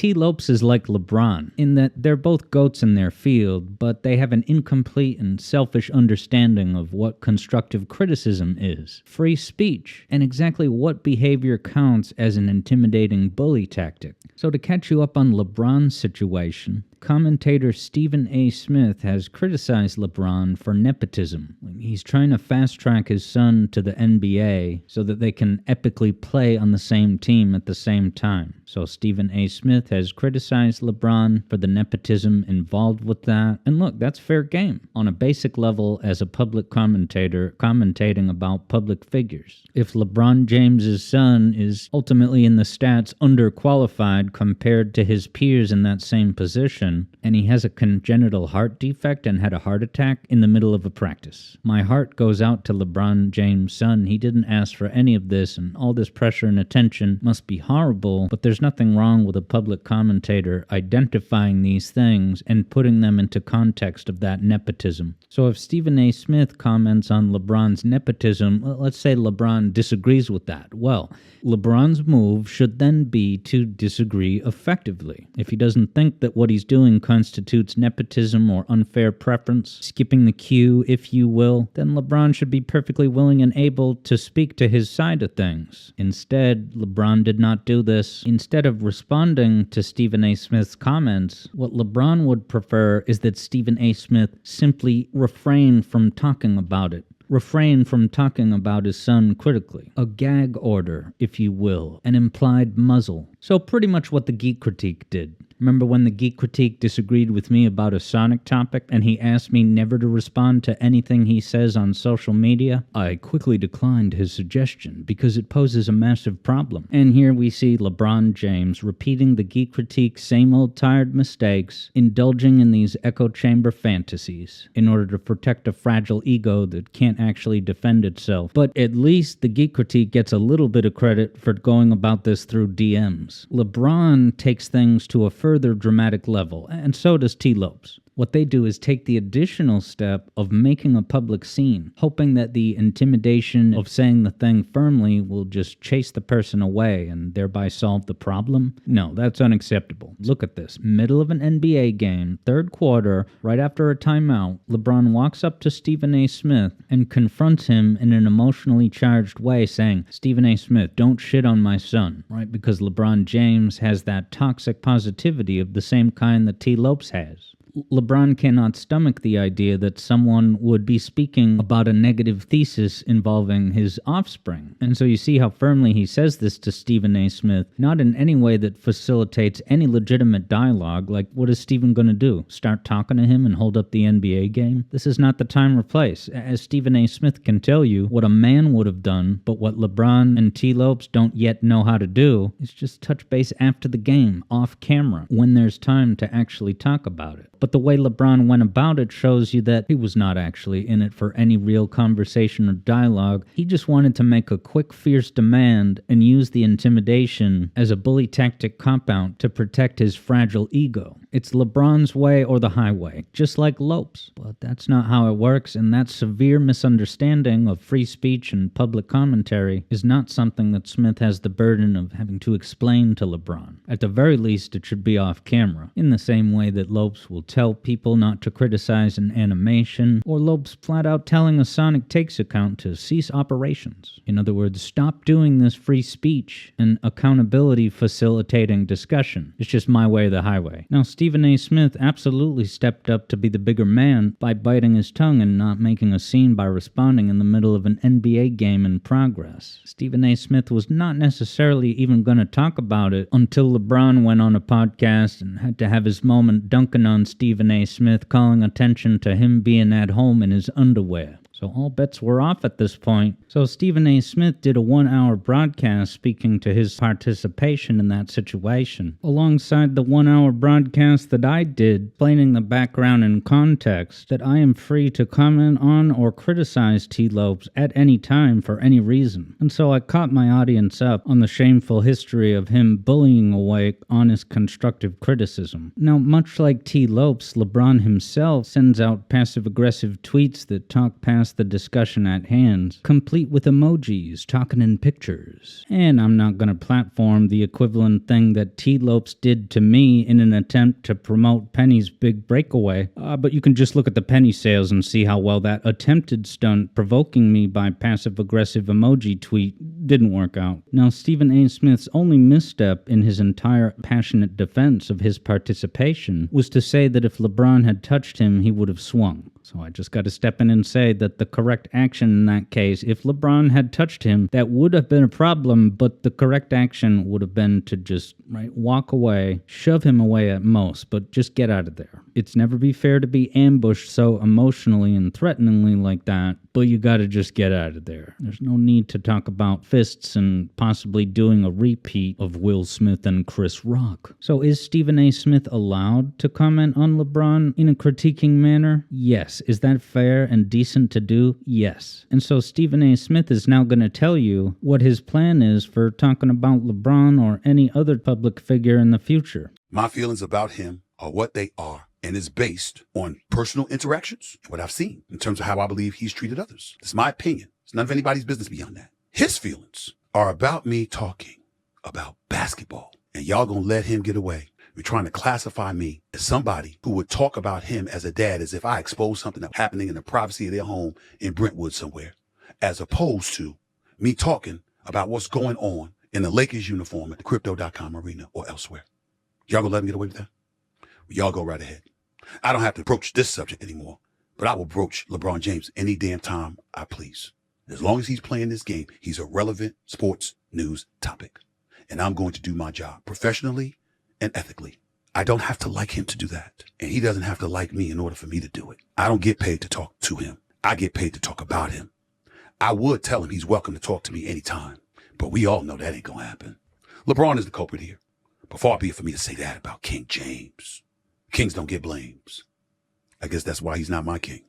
T. Lopes is like LeBron, in that they're both GOATs in their field, but they have an incomplete and selfish understanding of what constructive criticism is, free speech, and exactly what behavior counts as an intimidating bully tactic. So to catch you up on LeBron's situation, commentator Stephen A. Smith has criticized LeBron for nepotism. He's trying to fast-track his son to the NBA so that they can epically play on the same team at the same time. So Stephen A. Smith has criticized LeBron for the nepotism involved with that. And look, that's fair game on a basic level as a public commentator commentating about public figures. If LeBron James's son is ultimately in the stats underqualified compared to his peers in that same position, and he has a congenital heart defect and had a heart attack in the middle of a practice, my heart goes out to LeBron James' son. He didn't ask for any of this, and all this pressure and attention must be horrible, but there's nothing wrong with a public commentator identifying these things and putting them into context of that nepotism. So if Stephen A. Smith comments on LeBron's nepotism, let's say LeBron disagrees with that. Well, LeBron's move should then be to disagree effectively. If he doesn't think that what he's doing constitutes nepotism or unfair preference, skipping the queue, if you will, then LeBron should be perfectly willing and able to speak to his side of things. Instead, LeBron did not do this. Instead of responding to Stephen A. Smith's comments, what LeBron would prefer is that Stephen A. Smith simply refrain from talking about it. Refrain from talking about his son critically. A gag order, if you will, an implied muzzle. So pretty much what the Geek Critique did. Remember when the Geek Critique disagreed with me about a Sonic topic and he asked me never to respond to anything he says on social media? I quickly declined his suggestion because it poses a massive problem. And here we see LeBron James repeating the Geek Critique's same old tired mistakes, indulging in these echo chamber fantasies in order to protect a fragile ego that can't actually defend itself. But at least the Geek Critique gets a little bit of credit for going about this through DMs. LeBron takes things to a further dramatic level, and so does T. Lopes. What they do is take the additional step of making a public scene, hoping that the intimidation of saying the thing firmly will just chase the person away and thereby solve the problem. No, that's unacceptable. Look at this. Middle of an NBA game, third quarter, right after a timeout, LeBron walks up to Stephen A. Smith and confronts him in an emotionally charged way, saying, "Stephen A. Smith, don't shit on my son," right? Because LeBron James has that toxic positivity of the same kind that T. Lopes has. LeBron cannot stomach the idea that someone would be speaking about a negative thesis involving his offspring. And so you see how firmly he says this to Stephen A. Smith, not in any way that facilitates any legitimate dialogue. Like, what is Stephen going to do? Start talking to him and hold up the NBA game? This is not the time or place. As Stephen A. Smith can tell you, what a man would have done, but what LeBron and T. Lopes don't yet know how to do, is just touch base after the game, off camera, when there's time to actually talk about it. But the way LeBron went about it shows you that he was not actually in it for any real conversation or dialogue. He just wanted to make a quick, fierce demand and use the intimidation as a bully tactic cop-out to protect his fragile ego. It's LeBron's way or the highway, just like Lopes. But that's not how it works, and that severe misunderstanding of free speech and public commentary is not something that Smith has the burden of having to explain to LeBron. At the very least, it should be off camera, in the same way that Lopes will tell people not to criticize an animation, or Lopes flat out telling a Sonic Takes account to cease operations. In other words, stop doing this free speech and accountability facilitating discussion. It's just my way or the highway. Now, Stephen A. Smith absolutely stepped up to be the bigger man by biting his tongue and not making a scene by responding in the middle of an NBA game in progress. Stephen A. Smith was not necessarily even going to talk about it until LeBron went on a podcast and had to have his moment dunking on Stephen A. Smith, calling attention to him being at home in his underwear. So all bets were off at this point. So Stephen A. Smith did a 1-hour broadcast speaking to his participation in that situation, alongside the 1-hour broadcast that I did, explaining the background and context, that I am free to comment on or criticize T. Lopes at any time for any reason. And so I caught my audience up on the shameful history of him bullying away honest constructive criticism. Now, much like T. Lopes, LeBron himself sends out passive-aggressive tweets that talk past past the discussion at hand, complete with emojis, talking in pictures. And I'm not going to platform the equivalent thing that T. Lopes did to me in an attempt to promote Penny's big breakaway, but you can just look at the Penny sales and see how well that attempted stunt provoking me by passive-aggressive emoji tweet didn't work out. Now, Stephen A. Smith's only misstep in his entire passionate defense of his participation was to say that if LeBron had touched him, he would have swung. So I just got to step in and say that the correct action in that case, if LeBron had touched him, that would have been a problem, but the correct action would have been to just, walk away, shove him away at most, but just get out of there. It's never be fair to be ambushed so emotionally and threateningly like that, but you gotta just get out of there. There's no need to talk about fists and possibly doing a repeat of Will Smith and Chris Rock. So is Stephen A. Smith allowed to comment on LeBron in a critiquing manner? Yes. Is that fair and decent to do? Yes. And so Stephen A. Smith is now gonna tell you what his plan is for talking about LeBron or any other public figure in the future. My feelings about him are what they are, and it's based on personal interactions and what I've seen in terms of how I believe he's treated others. It's my opinion. It's none of anybody's business beyond that. His feelings are about me talking about basketball, and y'all gonna let him get away. You're trying to classify me as somebody who would talk about him as a dad as if I exposed something that's happening in the privacy of their home in Brentwood somewhere, as opposed to me talking about what's going on in the Lakers uniform at the Crypto.com arena or elsewhere. Y'all gonna let him get away with that? Well, y'all go right ahead. I don't have to broach this subject anymore, but I will broach LeBron James any damn time I please. As long as he's playing this game, he's a relevant sports news topic. And I'm going to do my job professionally and ethically. I don't have to like him to do that. And he doesn't have to like me in order for me to do it. I don't get paid to talk to him. I get paid to talk about him. I would tell him he's welcome to talk to me anytime, but we all know that ain't gonna happen. LeBron is the culprit here. But far be it for me to say that about King James. Kings don't get blames. I guess that's why he's not my king.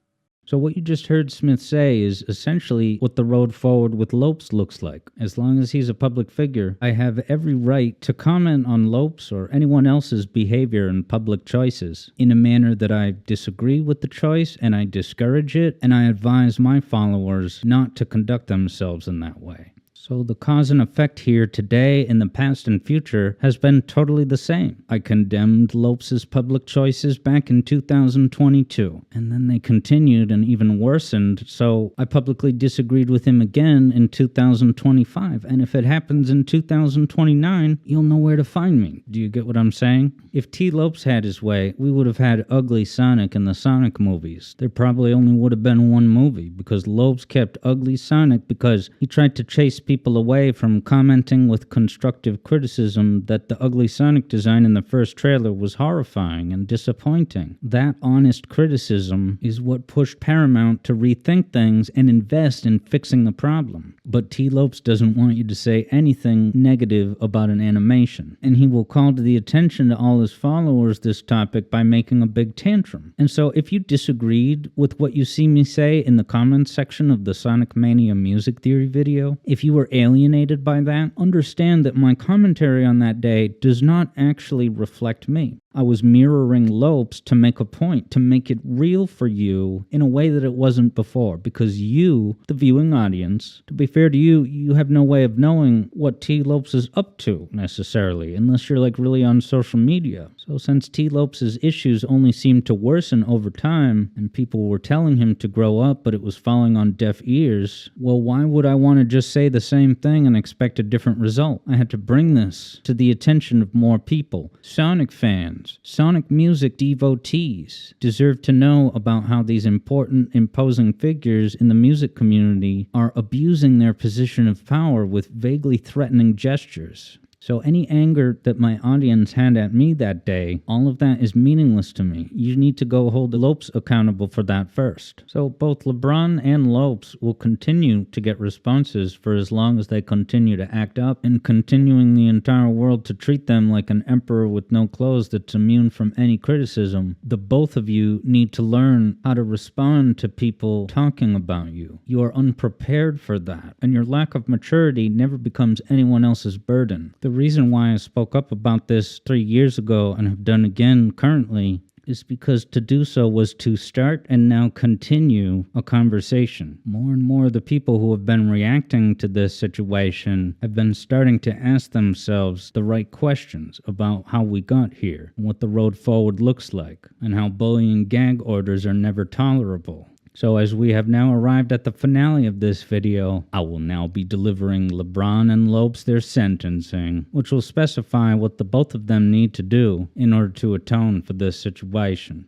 So what you just heard Smith say is essentially what the road forward with Lopes looks like. As long as he's a public figure, I have every right to comment on Lopes or anyone else's behavior and public choices in a manner that I disagree with the choice and I discourage it, and I advise my followers not to conduct themselves in that way. So the cause and effect here today, in the past and future, has been totally the same. I condemned Lopes' public choices back in 2022, and then they continued and even worsened, so I publicly disagreed with him again in 2025, and if it happens in 2029, you'll know where to find me. Do you get what I'm saying? If T. Lopes had his way, we would have had Ugly Sonic in the Sonic movies. There probably only would have been one movie, because Lopes kept Ugly Sonic because he tried to chase people away from commenting with constructive criticism that the Ugly Sonic design in the first trailer was horrifying and disappointing. That honest criticism is what pushed Paramount to rethink things and invest in fixing the problem. But T. Lopes doesn't want you to say anything negative about an animation, and he will call to the attention to all his followers this topic by making a big tantrum. And so if you disagreed with what you see me say in the comments section of the Sonic Mania music theory video, if you were alienated by that, understand that my commentary on that day does not actually reflect me. I was mirroring Lopes to make a point, to make it real for you in a way that it wasn't before, because you, the viewing audience, to be fair to you, you have no way of knowing what T. Lopes is up to, necessarily, unless you're really on social media. So since T. Lopes' issues only seemed to worsen over time, and people were telling him to grow up, but it was falling on deaf ears, well, why would I want to just say the same thing and expect a different result? I had to bring this to the attention of more people. Sonic fans, Sonic music devotees deserve to know about how these important, imposing figures in the music community are abusing their position of power with vaguely threatening gestures. So any anger that my audience had at me that day, all of that is meaningless to me. You need to go hold Lopes accountable for that first. So both LeBron and Lopes will continue to get responses for as long as they continue to act up, and continuing the entire world to treat them like an emperor with no clothes that's immune from any criticism. The both of you need to learn how to respond to people talking about you. You are unprepared for that, and your lack of maturity never becomes anyone else's burden. The reason why I spoke up about this 3 years ago and have done again currently is because to do so was to start and now continue a conversation. More and more, the people who have been reacting to this situation have been starting to ask themselves the right questions about how we got here, and what the road forward looks like, and how bullying gag orders are never tolerable. So as we have now arrived at the finale of this video, I will now be delivering LeBron and Lopes their sentencing, which will specify what the both of them need to do in order to atone for this situation.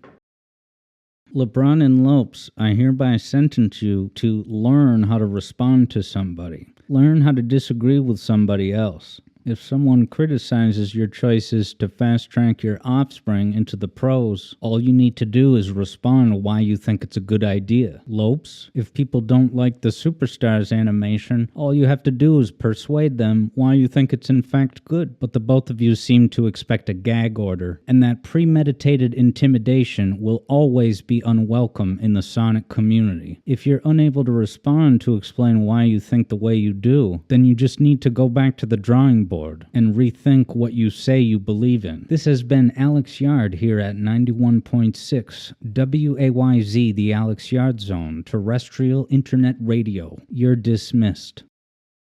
LeBron and Lopes, I hereby sentence you to learn how to respond to somebody. Learn how to disagree with somebody else. If someone criticizes your choices to fast-track your offspring into the pros, all you need to do is respond why you think it's a good idea. Lopes, if people don't like the Superstars animation, all you have to do is persuade them why you think it's in fact good. But the both of you seem to expect a gag order, and that premeditated intimidation will always be unwelcome in the Sonic community. If you're unable to respond to explain why you think the way you do, then you just need to go back to the drawing board and rethink what you say you believe in. This has been Alex Yard here at 91.6 WAYZ, the Alex Yard Zone, terrestrial internet radio. You're dismissed.